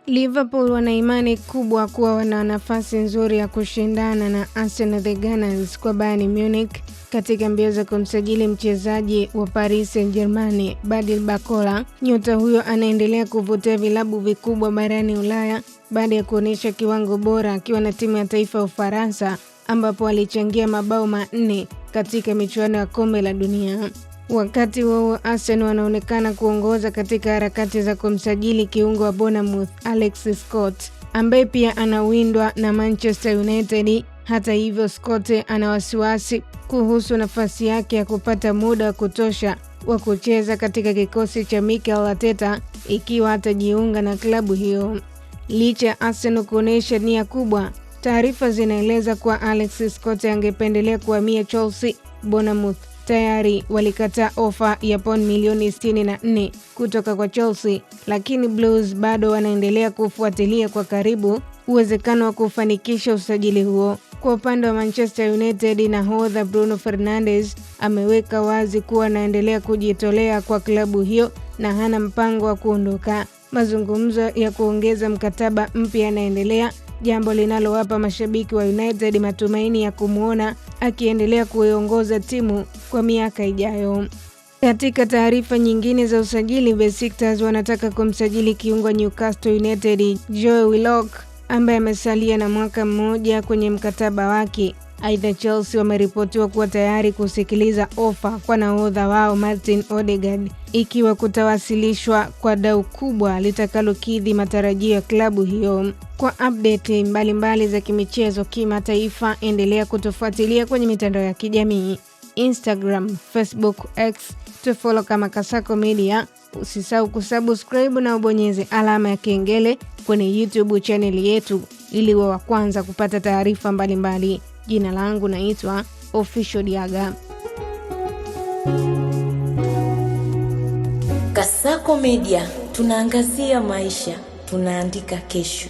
Liverpool wana imani kubwa kuwa wana nafasi nzuri ya kushindana na Arsenal the Gunners kwa Bayern Munich katika mbio za kumsajili mchezaji wa Paris Saint-Germain Badil Bakola. Nyota huyo anaendelea kuvutia vilabu vikubwa barani Ulaya baada ya kuonyesha kiwango bora akiwa na timu ya taifa ya Ufaransa, ambapo alichangia mabao 4 katika michuano ya kombe la dunia. Wakati wao Arsenal wanaonekana kuongoza katika harakati za kumsajili kiungo wa Bournemouth Alex Scott, ambaye pia anawindwa na Manchester United. Hata hivyo, Scott ana wasiwasi kuhusu nafasi yake ya kupata muda wa kutosha wa kucheza katika kikosi cha Mikel Arteta ikiwa atajiunga na klabu hiyo. Licha ya Arsenal kuonesha nia kubwa, taarifa zinaeleza kuwa Alex Scott angependelea kuhamia Chelsea. Bournemouth tayari walikataa ofa ya pauni milioni 64 kutoka kwa Chelsea, lakini Blues bado wanaendelea kufuatilia kwa karibu uwezekano wa kufanikisha usajili huo. Kwa upande wa Manchester United, nahodha Bruno Fernandes ameweka wazi kuwa anaendelea kujitolea kwa klabu hiyo na hana mpango wa kuondoka. Mazungumzo ya kuongeza mkataba mpya yanaendelea, jambo linalowapa mashabiki wa United matumaini ya kumuona akiendelea kuiongoza timu kwa miaka ijayo. Katika taarifa nyingine za usajili, Besiktas wanataka kumsajili kiungo Newcastle United Joe Willock ambaye amesalia na mwaka mmoja kwenye mkataba wake. Aidha, Chelsea wameripotiwa kuwa tayari kusikiliza ofa kwa nahodha wao Martin Odegaard ikiwa kutawasilishwa kwa dau kubwa litakalokidhi matarajio ya klabu hiyo. Kwa update mbalimbali za kimichezo kimataifa, endelea kutufuatilia kwenye mitandao ya kijamii Instagram, Facebook, X, tufollow kama Kasako Media. Usisahau kusubscribe na ubonyeze alama ya kengele kwenye YouTube channel yetu ili uwe wa kwanza kupata taarifa mbalimbali. Jina langu naitwa Official Diaga. Kasako Media, tunaangazia maisha, tunaandika kesho.